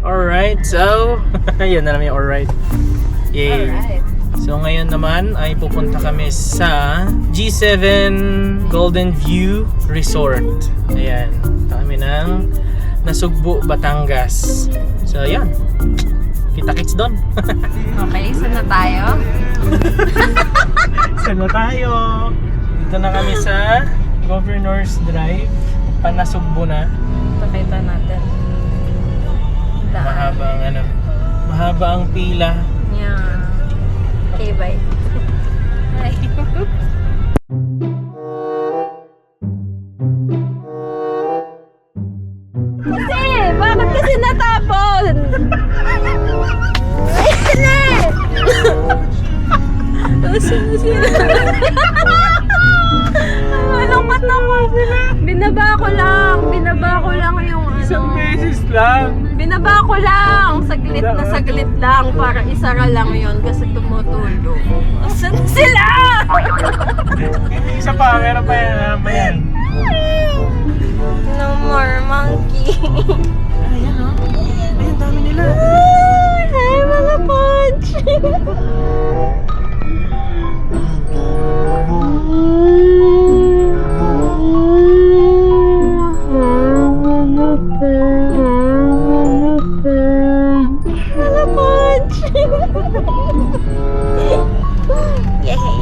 Alright, so yun na naman yung alright. Yay. Alright. So ngayon naman ay pupunta kami sa G7 Golden View Resort. Ayan, kami ng Nasugbu, Batangas. So ayan, kita-kits doon. Okay, saan na tayo? Saan na tayo? Dito na kami sa Governor's Drive. Panasugbu na. Pakita natin. Mahaba ang mahaba ang pila. Yeah. Okay, bye. Hi. Kasi, bakit kasi natapon? Asan na sila? Malungkot ako. Binaba ko lang yung Isang beses lang. Binaba ko lang. Saglit lang para isara lang yun kasi tumutulog. Asan na sila? Isa pa, meron pa yan. Ayan. No more monkey. Ayan o. Ayan, dami nila. Hi, mga punch. Mga punch. Yay.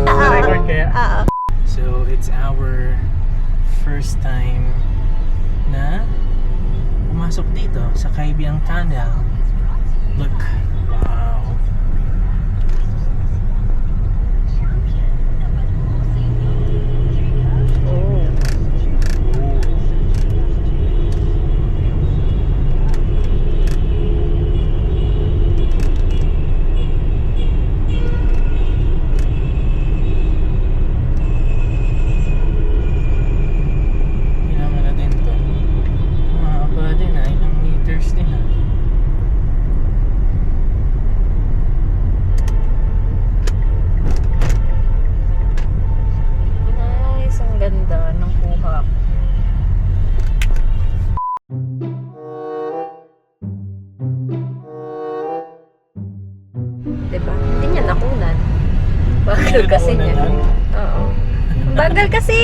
Record kaya? Oo. So, it's our first time na pumasok dito sa Kaibiyang Tunnel. Look. Wow. Kailangan natin to. Mahaba din ah. Ilang meters din ah. Nice, ang ganda ng kuha. Diba? Hindi niya nakunan. Bagal kasi Nakunan niya. yan? Oo. Ang bagal kasi!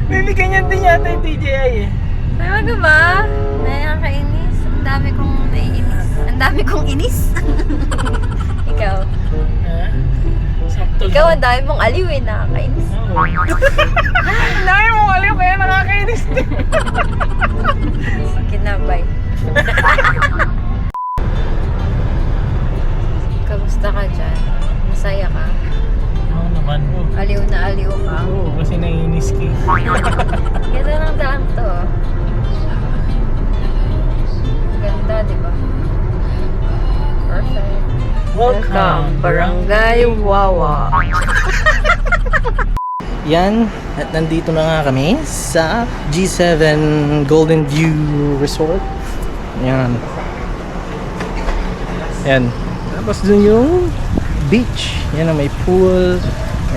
Bibigyan niyan din yata yung TJI eh. Talaga ba? Nakakainis. Ang dami kong naiinis. Ang dami kong inis. Ikaw. Ha? Sakto Ikaw ang dami mong aliw eh. Nakakainis. Dami mong aliw kaya nakakainis din. Kinabay. Kamusta ka dyan? Masaya ka? Oo naman. Aliw na aliw ka? Oo, kasi naiinis ka. Ganda ng daan to. Ganda, di ba? Perfect. Welcome, Barangay Wawa. Yan, at nandito na nga kami sa G7 Golden View Resort. Yan. Yan. Tapos dun yung beach. Yan ang may pool.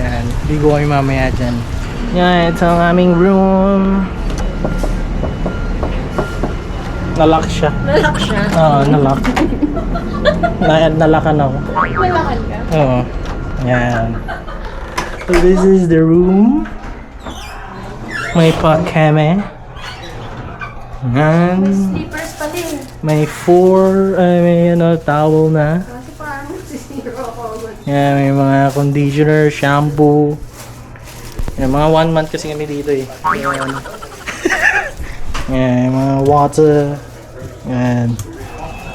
Yan. Bigo kami mamaya dyan. Yan, ito ang aming room. Nalock siya. Nalak siya. Oo, nalock. Nalakan ako. Nalakan ka? Oo. Yan. So this is the room. May pot keme. And Slippers pa din. may may towel na. Kasi parang sisiro ako. Yan, may mga conditioner, shampoo. Yan, mga 1 month kasi kami dito eh. Yan. Yan, mga water. Yan.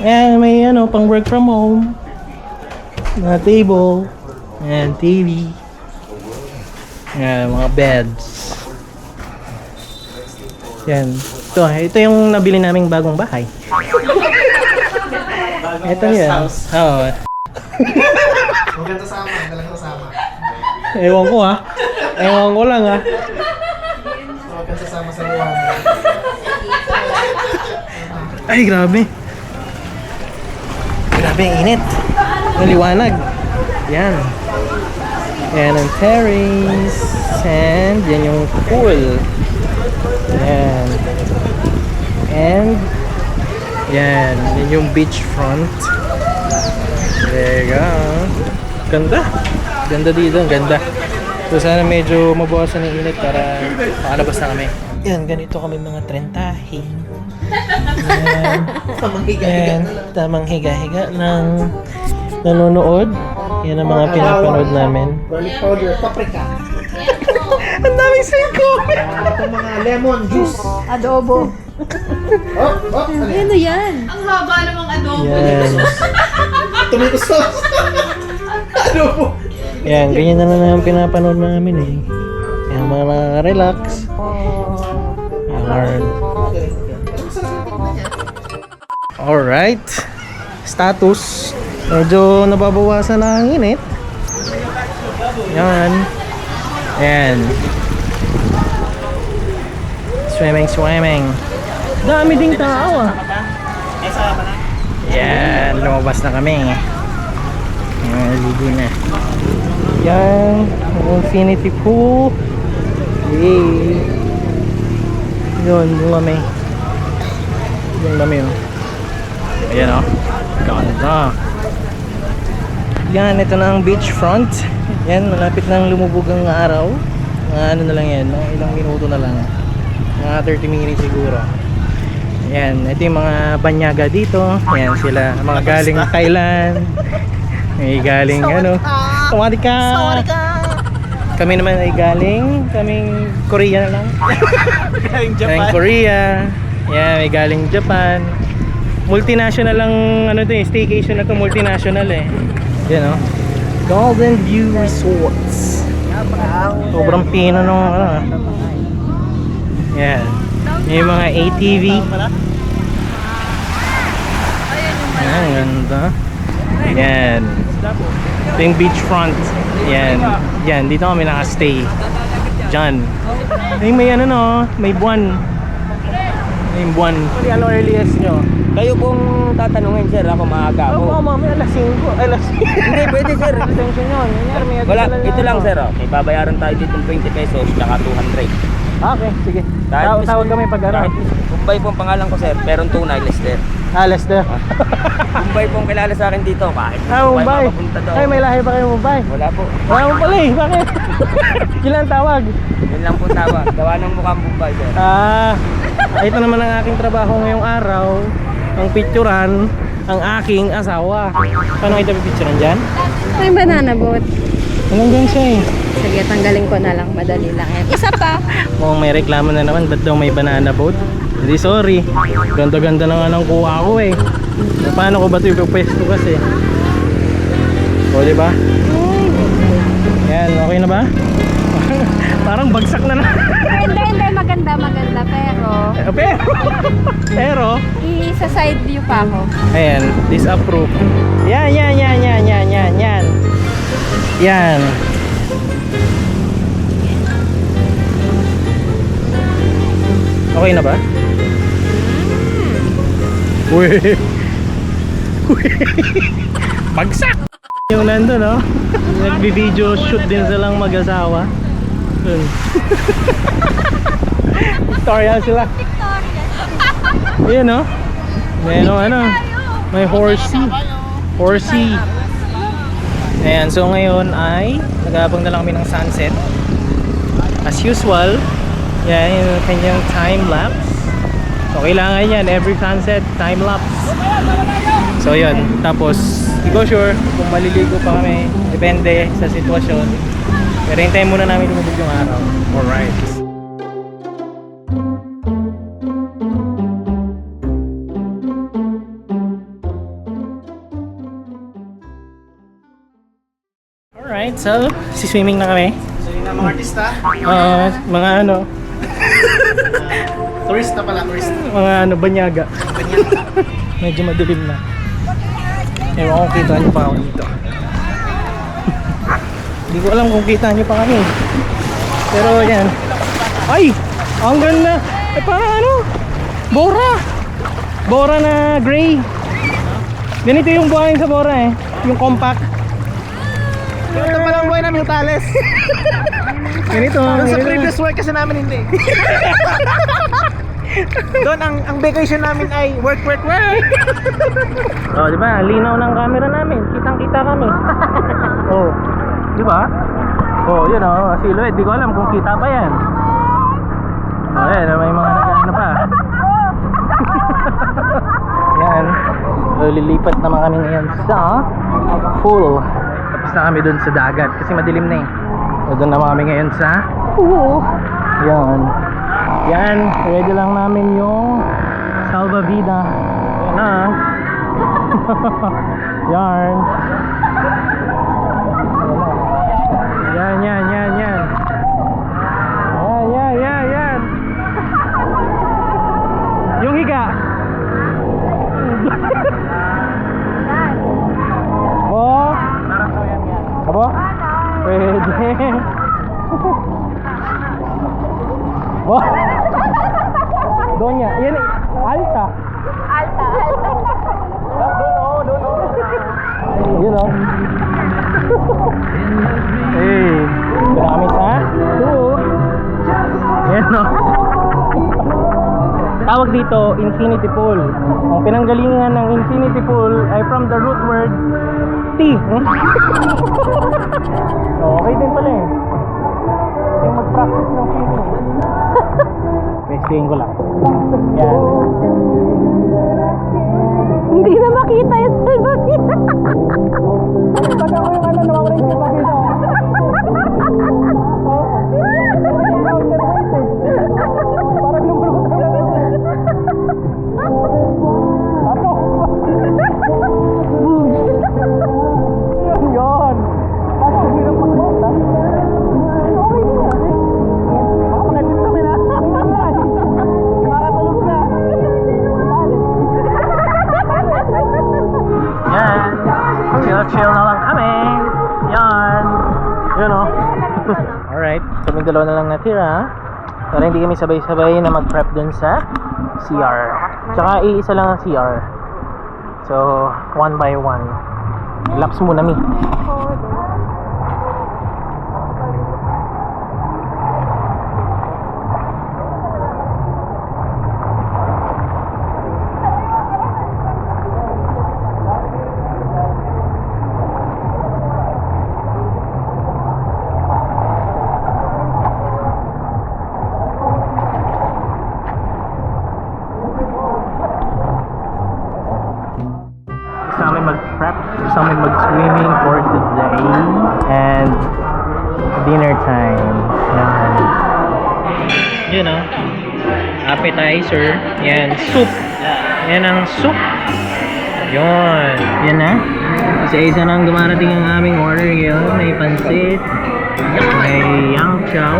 Yan, may pang work from home. Mga table. Yan, TV. Yan, mga beds. Yan. Ito yung nabili naming bagong bahay. Ito yan. Oo. Huwag kang kasama, talagang kasama. Ewan ko ha. Ewan ko lang ha. Huwag kang sasama sa iwan. Ay, grabe. Grabe ang init. Ang liwanag. Yan. Yan ang terrace. And yan yung pool. Yan. pond. Yan yung beach front. There you go. Ganda. Ganda dito, ang ganda. So sana medyo mabawasan ng init para makalabas na kami. Yan, ganito kami mga trentahin. Yan. Yan, tamang higa-higa ng nanonood. Yan ang mga pinapanood namin. Garlic powder, paprika. Ang daming singko! Ito mga lemon juice. Adobo. Ano Ano yan? Ang haba namang adobo. Yan. Tomato sauce. Ano po? Yan, ganyan na lang ang pinapanood namin eh. Yan, mga nakaka-relax. Yan. Alright. Status. Medyo nababawasan na ang init. Yan. Yan. Swimming. Dami ding tao ah. Yan, lumabas na kami. Yan, ligo na. Yan, infinity pool. Yay. Yun, yung kami. Yung kami oh. Ayan oh. Ganda. Yan, ito na ang beach front. Yan, malapit nang lumubog ang araw. Mga ano na lang yan, mga ilang minuto na lang. Mga 30 minutes siguro. Yan, ito yung mga banyaga dito. Yan sila, mga galing Thailand. May galing ano. Sawadika. Kami naman ay kaming Korea na lang. Galing Korea. Yan, may galing Japan. Multinational lang ano to eh, staycation na to, multinational eh. Yan oh. Golden View Resorts. Sobrang pino nung ano. Yan. Yung mga ATV. Yan, ganda. Yan. Ito yung beachfront. Yan. Yan, dito kami nakastay. Diyan. Ay, may ano no, may buwan. May buwan. Ano earliest nyo? Kayo pong tatanungin sir, ako maaga ako. Oo, mami, alas 5. Alas 5. Hindi, pwede sir. Attention nyo. Wala, ito lang sir. Oh. May babayaran tayo dito ng 20 pesos, tsaka 200. Okay, sige. Kahit Tawag kami pag ano. Kahit Kumbay po ang pangalan ko sir, pero tunay, Lester. Lester. Kumbay po ang kilala sa akin dito, kahit Mumbai. mapapunta daw. Ay, may lahi ba kayo Mumbai? Wala po. Wala mo pala eh. Bakit? Ilan tawag? Yun lang po tawa. Gawa ng mukhang Mumbai sir. Ito naman ang aking trabaho ngayong araw. Ang picturean ang aking asawa. Paano kita pipicturean dyan? May banana boat. Hanggang dyan siya eh. Sige, tanggalin ko na lang. Madali lang yan. Isa pa. Mukhang may reklamo na naman. Ba't daw may banana boat? Hindi, sorry. Ganda-ganda na nga ng kuha ko eh. Paano ko ba ito ipapwesto kasi? O, diba? Yan, okay na ba? Parang bagsak na na. Hindi. Maganda. Pero, Sa side view pa ako. ayan, disapprove. Yan. Yan. Okay na ba? Uy. Bagsak! Yung nandun, no? Nagbi-video shoot din silang mag-asawa. Yun. Victoria sila. Ayan, no? May may horsey. Ayan, so ngayon ay nag-aabang na lang kami ng sunset. As usual, yan yung kanyang time-lapse. So kailangan yan, every sunset, time-lapse. So yun, tapos hindi ko sure kung maliligo pa kami. Depende sa sitwasyon. Pero hintayin muna namin lumubog yung araw. Alright. Alright, so siswimming na kami. So yun ang mga artista. Mga ano, Turista pala, turista. mga ano, banyaga. Medyo madilim na. Ewan kung kita nyo pa ako dito. Hindi ko alam kung kita nyo pa kami. Pero yan. Ay! Ang ganda! Eh parang ano? Bora na gray. Ganito yung buhayin sa Bora eh. Yung compact. Ito pala ang buhay namin yung Tales. Ganito. Sa previous work kasi namin hindi. Doon ang vacation namin ay work. Oh, di ba? Linaw ng camera namin. Kitang-kita kami. Oh, di ba? Oh, yun oh, silhouette. Di ko alam kung kita pa yan. Oh, yan, may mga nag-ano pa. Yan. So, lilipat naman kami ngayon sa pool. Tapos na kami dun sa dagat kasi madilim na eh. So, dun naman kami ngayon sa pool. Yan. Yan, ready lang namin yung salvavida. Yan na. Yan. Yan. Yan. Yung higa. Oh. Abo? Pwede. Oh. Donya, yan alta. Doon. Yun oh. Hey, wala kami sa pool. Yan oh. Tawag dito infinity pool. Ang pinanggalingan ng infinity pool ay from the root word T. Oh, okay din pala eh. Yung mag-practice ng swimming. Testing ko lang. Yan. Hindi na makita yung salvavida. Pag ako yung ano, nawawala yung salvavida. Parang lumulutan na rin. Ano? Yun. Ako, hirap mag-bota. Okay na. Baka makalit kami na. Makakatulog na. Yan. Chill na lang kami. Yan. Yun o. Alright. Kaming dalawa na lang natira. Para hindi kami sabay-sabay na mag-prep dun sa CR. Tsaka iisa lang ang CR. So, one by one. Laps muna mi. Gusto namin mag-prep, gusto namin mag-swimming for today and dinner time. Yan. Yun o. Appetizer. Yan. Soup. Yan ang soup. Yun. Yan na. Isa-isa nang dumarating ang aming order ngayon. May pansit. May yang chow.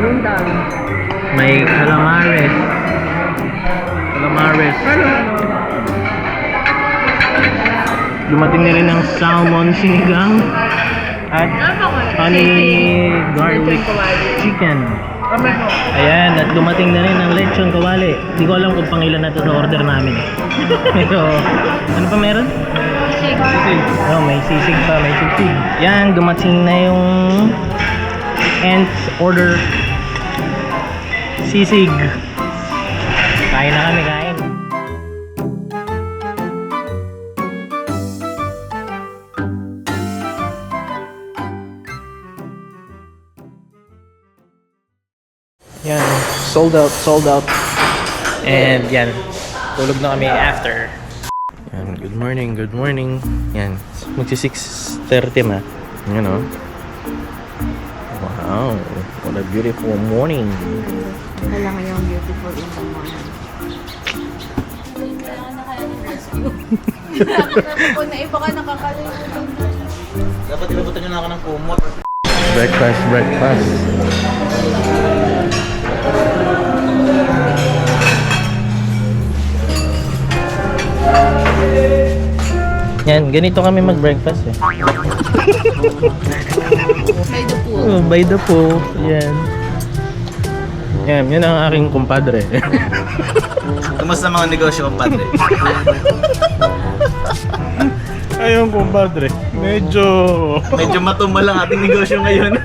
May calamares. Dumating na rin ang salmon sinigang at honey garlic chicken. Ayan, at dumating na rin ang lechon kawali. Hindi ko alam kung pangilan na ito sa order namin. Pero, ano pa meron? Sisig. Oh, may sisig pa, may sisig. Yan, dumating na yung nth order. Sisig. Kain na kami, kain. Yan, sold out. And yan, tulog na kami after. Yan, good morning. Yan, magsi 6:30 na. Yan o. Wow, what a beautiful morning. Kailangan yung beautiful in the morning. Kung na iba ka nakakalimutan. Dapat ilabutan nyo na ako ng kumot. Breakfast. Yan, ganito kami mag-breakfast eh. By the pool. Oh, by the pool. Yan. Yan ang aking kumpadre. Kamusta mga negosyo, compadre? Ayun, kumpadre. Medyo matumal ang ating negosyo ngayon.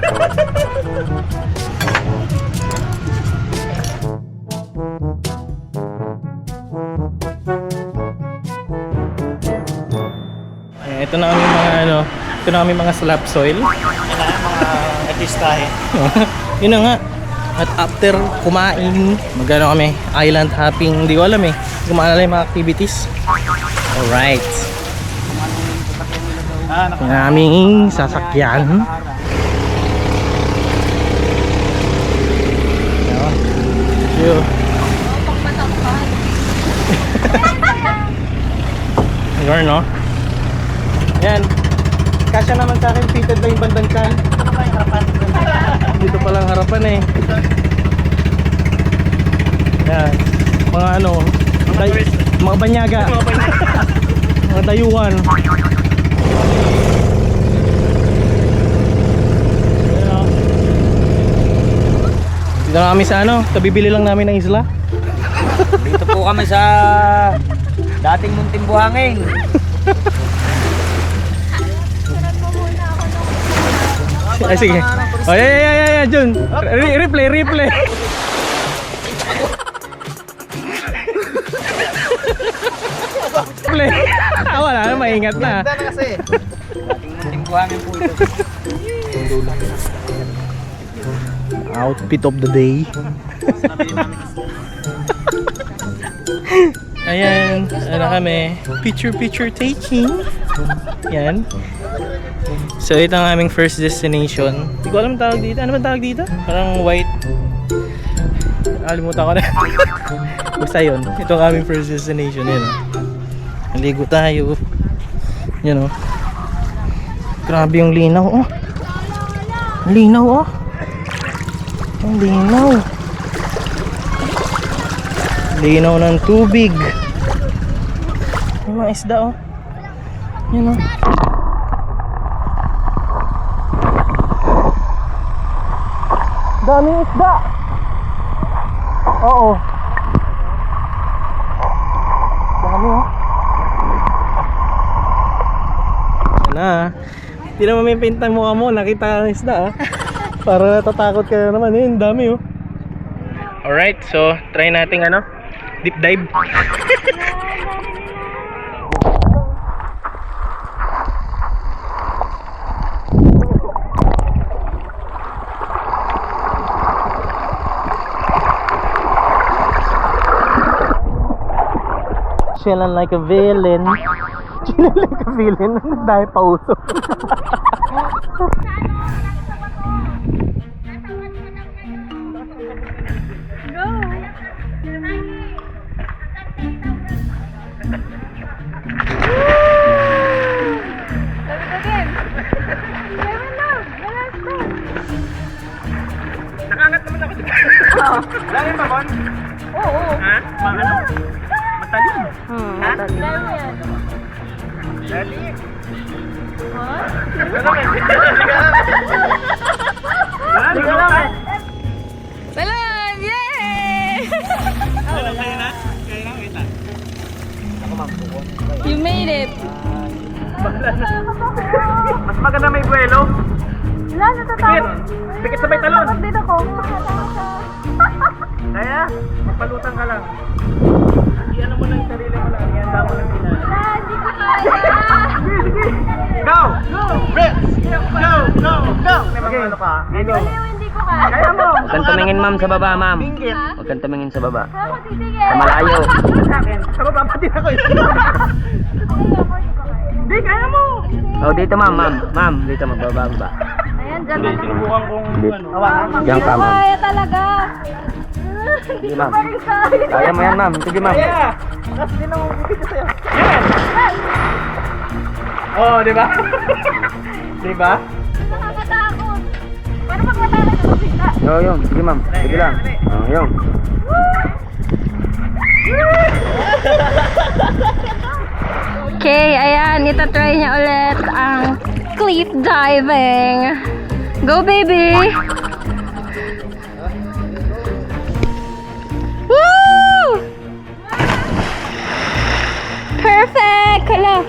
ito na kami mga ano, ito na kami mga slab soil. Yan na, mga artistahe. Yun na nga. At after kumain, magano kami, island hopping, hindi ko alam eh. Hindi ko maalala yung mga activities. Alright. Yung aming sasakyan. Yo. Yun, no? Yan. Kasya naman sa akin, fitted na yung bandang kan. Dito palang harapan eh. Yan. Mga ano, mga banyaga. Mga dayuhan. Dito na kami sa ano, kabibili lang namin ng isla. Dito po kami sa dating Munting Buhangin. Ay sige. Oh, yeah, Jun. Replay. Replay. Wala na, maingat na. Ganda na kasi. Dating Munting Buhangin po ito. Outfit of the day. Ayan, ano kami, picture taking. Yan. So ito ang aming first destination. Hindi ko alam tawag dito. Ano ba tawag dito? Parang white. Alimutan ko na. Basta yun. Ito ang aming first destination. Yan. Naligo tayo. Yan o. Grabe yung linaw. Oh. Linaw oh. Ang linaw. Linaw ng tubig. May mga isda oh. Yan oh. Daming isda. Oo. Dami oh. Yan na. Hindi naman may pintang mukha mo. Nakita ka ng isda ah. Para natatakot ka na naman eh. Ang dami oh. Alright, so try nating ano, deep dive. Chilling like a villain. Chilling like a villain. Dahil pauso. Nakangat naman ako dito. Langin ba, Bon? Oo. Ha? Mga ano? Matalim. Matalim. Yan. Dali. What? Liga lang. Salam! Yay! Ano kayo na? Kayo na, wait. You made it! Mas maganda may buwelo. Wala, natatakot. Pikit sabay talon. Natatakot din ako. Kaya, magpalutan ka lang. Iyan mo lang yung sarili mo lang. Iyan mo lang pinala. Hindi ko kaya! Go! Go! Friends! Go! Go! Go! Okay. Ano ka? Go! Hindi ko kaya. Kaya mo! Huwag kang tumingin ma'am sa baba ma'am. Pinggit. Huwag kang tumingin sa baba. Ako titigil. Sa malayo. Sa akin. Sa baba pa din ako eh. Hindi, kaya mo! Oh, dito ma'am. Ma'am, dito magbababa. Ayan, dyan na lang. Sinubukan kong ano. Hawakan. Diyan ka ma'am. Kaya talaga. Sige ma'am. Kaya mo yan ma'am. Sige ma'am. Kaya! Tapos din ako bibigyan sa'yo. Oh, di ba? Di ba? Nakakatakot. Pero pag matakot ako bigla. Yung. Sige ma'am. Sige lang. Oh, yung. Okay, ayan, itatry niya ulit ang cliff diving. Go, baby! Woo! Perfect! Hala!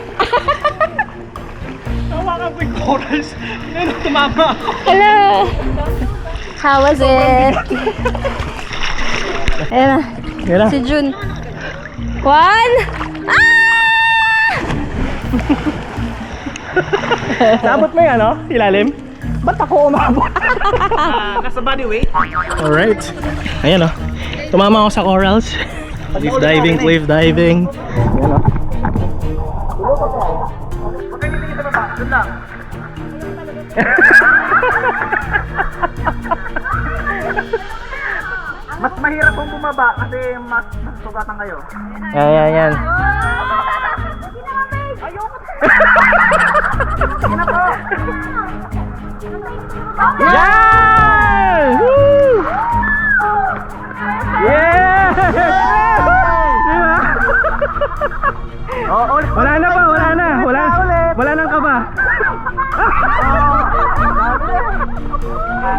Hawakan ko yung corals. Ngayon, tumama ako. Hello! How was it? Ayan na, Yan na. si Jun. 1! Ah! Naabot mo yung ano? Ilalim? Ba't ako umabot? Nasa body weight. Alright. Ayan o. Tumama ako sa corals. Cliff diving, cliff diving. Ayan o. Huwag kayo titingin sa baba. Doon lang. Mas mahirap kung bumaba kasi mas sugatan kayo. Ayan. Yan! Woo! Yeah! Oo, Wala na pa, wala na. Wala nang kaba.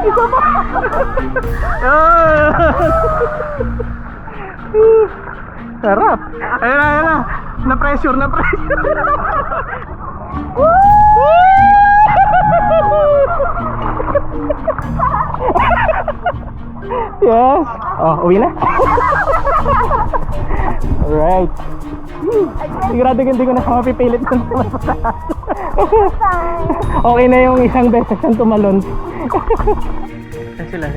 Isa pa. Sarap. Ayun na. Na-pressure. Yes. Oh, uwi na. Alright. Sigurado hindi ko na mapipilit ng tumatas. Okay na yung isang beses ang tumalon. Saan sila?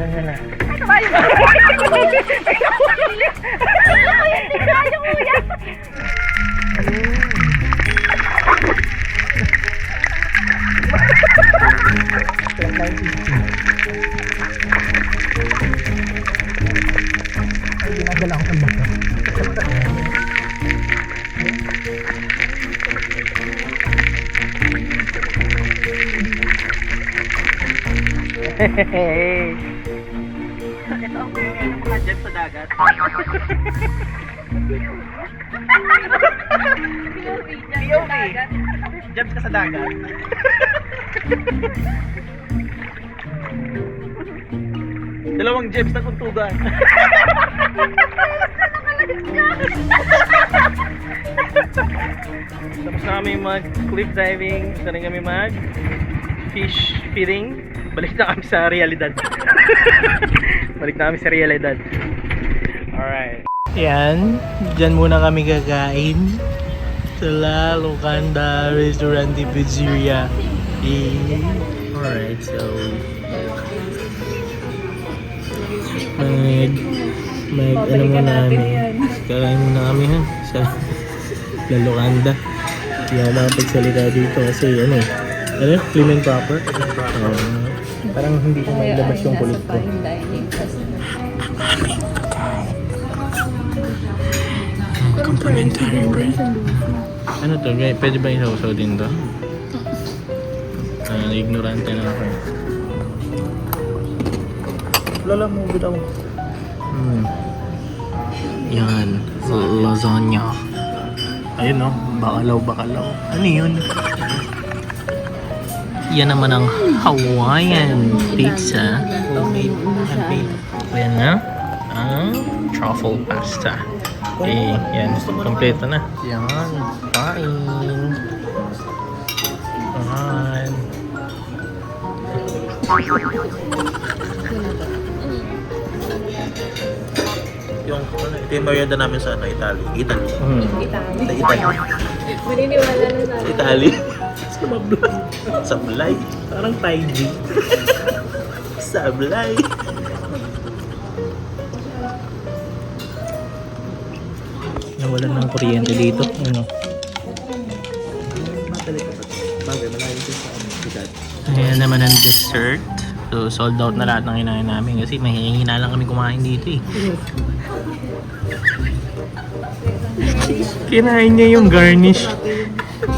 Ay, ginagala ako ng bato. ito ang mga jet sa dagat. POV. Jumps ka sa dagat. Dalawang jumps na kuntugan. Tapos na kami mag cliff diving. Tapos na kami mag fish feeding. Balik na kami sa realidad. Alright. Yan. Diyan muna kami kakain. Sa La Locanda Restaurant de Pizzeria. Alright, so ano muna kami. Kakain muna kami ha sa La Locanda. Hindi ako makapagsalita dito kasi clean and proper. Parang hindi ko mailabas yung kulit ko. Complimentary bread. Ano to? Pwede ba isaw-saw din to? Ignorante na ako. Lala mo bitaw. Yan. Lasagna. Ayun o. Bakalaw. Ano yun? Yan naman ang Hawaiian pizza. Homemade. Handmade. Ayan na. Ang truffle pasta. Yan. Kompleto na. Yan. Kain. Ayan. Ito yung merienda namin sa Italy. Sa Italy. Maniniwala na namin. Sa Italy. Sablay. Parang Taiji. Sablay. Nawalan ng kuryente dito. Bagay, malayo din sa edad. Ayan naman ang dessert. So, sold out na lahat ng kinain namin kasi mahihina lang kami kumain dito eh. Kinain niya yung garnish.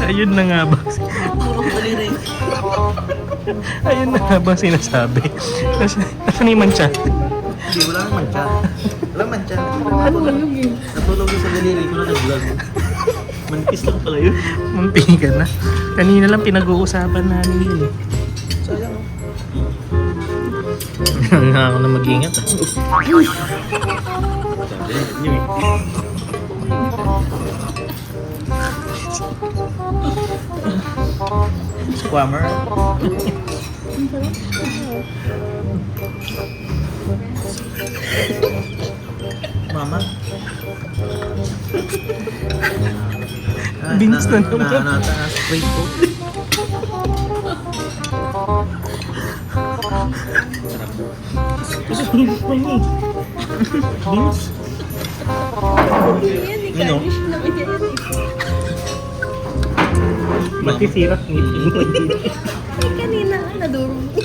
Ayun na nga ba? Ayun na nga ba sinasabi? Nasaan yung mancha? Hindi, wala nang mancha. Walang mancha. Natulog yung sa daliri ko na nag-vlog. Manipis lang pala yun. Muntikan na. Kanina lang pinag-uusapan namin yun eh. Sayang oh. Nga ako na mag-ingat ah. Squammer. Mama. Binis na naman. Nataas. Straight po. Susunod pa niya. Beans? Yan, You know? i-garnish naman yan. Masisira ng ngipin mo. Ay, kanina nga, nadurog.